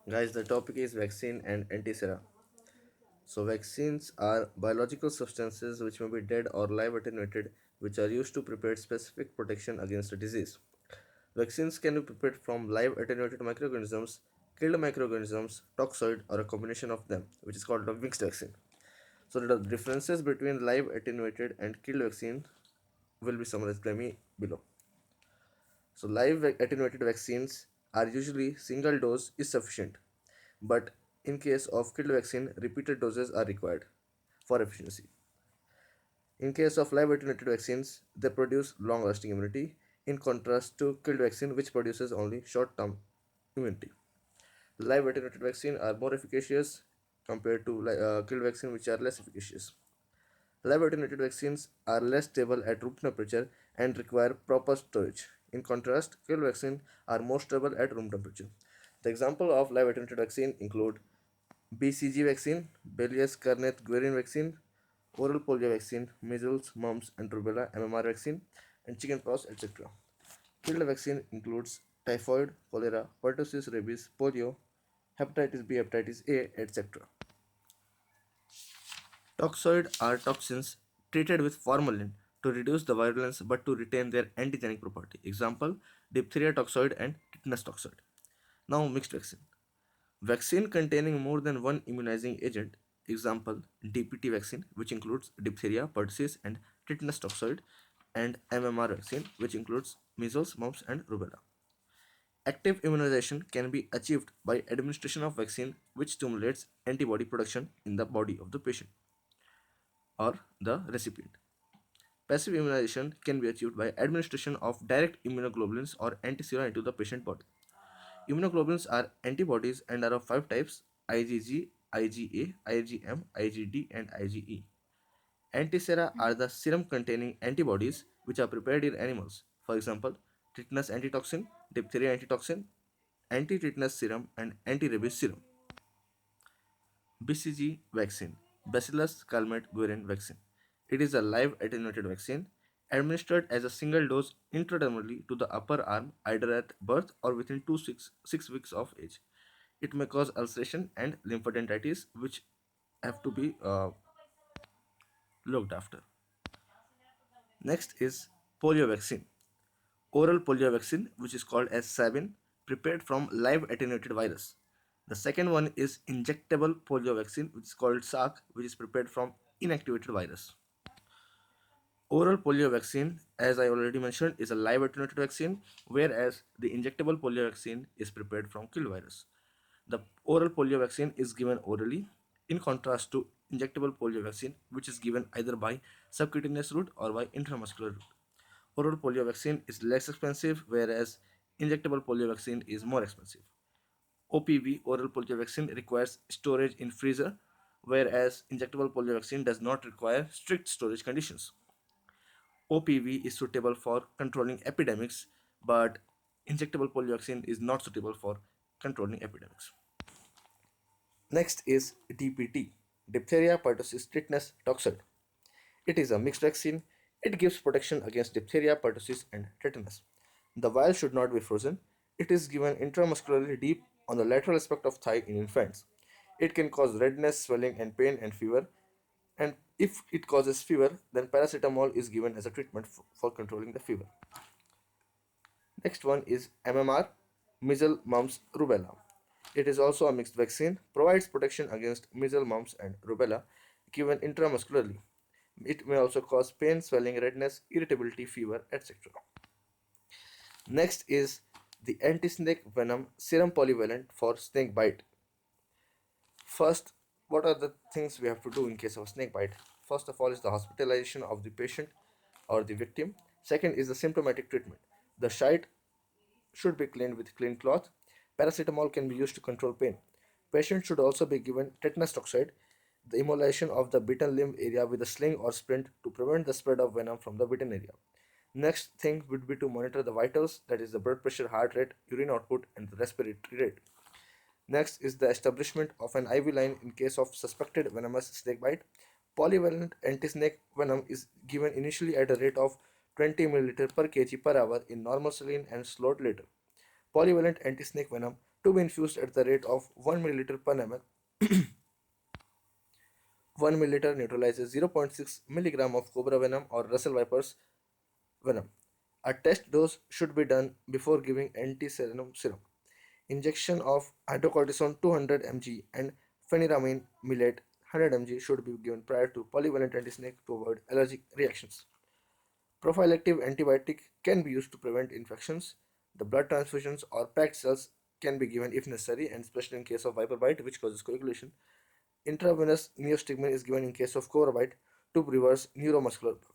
Guys, the topic is vaccine and antisera. So, vaccines are biological substances which may be dead or live attenuated, which are used to prepare specific protection against a disease. Vaccines can be prepared from live attenuated microorganisms, killed microorganisms, toxoid, or a combination of them, which is called a mixed vaccine. So, the differences between live attenuated and killed vaccine will be summarized by me below. So, live attenuated vaccines are usually single dose is sufficient, but in case of killed vaccine, repeated doses are required for efficiency. In case of live attenuated vaccines, they produce long lasting immunity, in contrast to killed vaccine, which produces only short term immunity. Live attenuated vaccine are more efficacious compared to killed vaccine, which are less efficacious. Live attenuated vaccines are less stable at room temperature and require proper storage. In contrast, killed vaccines are more stable at room temperature. The example of live attenuated vaccine include BCG vaccine, Belias Carnet Guerin vaccine, oral polio vaccine, measles, mumps and rubella, MMR vaccine, and chickenpox, etc. Killed vaccine includes typhoid, cholera, pertussis, rabies, polio, hepatitis B, hepatitis A, etc. Toxoid are toxins treated with formalin to reduce the virulence but to retain their antigenic property. Example, diphtheria toxoid and tetanus toxoid. Now, mixed vaccine. Vaccine containing more than one immunizing agent. Example, DPT vaccine, which includes diphtheria, pertussis, and tetanus toxoid, and MMR vaccine, which includes measles, mumps, and rubella. Active immunization can be achieved by administration of vaccine which stimulates antibody production in the body of the patient or the recipient. Passive immunization can be achieved by administration of direct immunoglobulins or antisera into the patient body. Immunoglobulins are antibodies and are of five types: IgG, IgA, IgM, IgD, and IgE. Antisera are the serum containing antibodies which are prepared in animals. For example, tetanus antitoxin, diphtheria antitoxin, anti-tetanus serum, and anti-rabies serum. BCG vaccine, Bacillus calmette-guerin vaccine. It is a live attenuated vaccine administered as a single dose intradermally to the upper arm either at birth or within 6 weeks of age. It may cause ulceration and lymphadenitis, which have to be looked after. Next is polio vaccine. Oral polio vaccine, which is called as Sabin, prepared from live attenuated virus. The second one is injectable polio vaccine, which is called SARC, which is prepared from inactivated virus. Oral polio vaccine, as I already mentioned, is a live attenuated vaccine, whereas the injectable polio vaccine is prepared from killed virus. The oral polio vaccine is given orally, in contrast to injectable polio vaccine, which is given either by subcutaneous route or by intramuscular route. Oral polio vaccine is less expensive, whereas injectable polio vaccine is more expensive. OPV, oral polio vaccine, requires storage in freezer, whereas injectable polio vaccine does not require strict storage conditions. OPV is suitable for controlling epidemics, but injectable polio vaccine is not suitable for controlling epidemics. Next is DPT, diphtheria, pertussis, tetanus, toxoid. It is a mixed vaccine. It gives protection against diphtheria, pertussis, and tetanus. The vial should not be frozen. It is given intramuscularly deep on the lateral aspect of thigh in infants. It can cause redness, swelling, and pain and fever. And if it causes fever, then paracetamol is given as a treatment for controlling the fever. Next one is MMR, measles, mumps, rubella. It is also a mixed vaccine, provides protection against measles, mumps, and rubella given intramuscularly. It may also cause pain, swelling, redness, irritability, fever, etc. Next is the anti-snake venom serum polyvalent for snake bite. First, what are the things we have to do in case of a snake bite? First of all is the hospitalization of the patient or the victim. Second is the symptomatic treatment. The site should be cleaned with clean cloth. Paracetamol can be used to control pain. Patient should also be given tetanus toxoid, the immolation of the bitten limb area with a sling or splint to prevent the spread of venom from the bitten area. Next thing would be to monitor the vitals, that is the blood pressure, heart rate, urine output, and the respiratory rate. Next is the establishment of an IV line in case of suspected venomous snake bite. Polyvalent anti-snake venom is given initially at a rate of 20 ml per kg per hour in normal saline and slowed later. polyvalent anti-snake venom to be infused at the rate of 1 milliliter per ml. 1 milliliter neutralizes 0.6 milligram of cobra venom or Russell Viper's venom. A test dose should be done before giving anti-serum serum. Injection of hydrocortisone 200 mg and pheniramine millet 100 mg should be given prior to polyvalent anti-snake to avoid allergic reactions. Prophylactic antibiotic can be used to prevent infections. The blood transfusions or packed cells can be given if necessary, and especially in case of viper bite, which causes coagulation. Intravenous neostigmine is given in case of cobra bite to reverse neuromuscular block.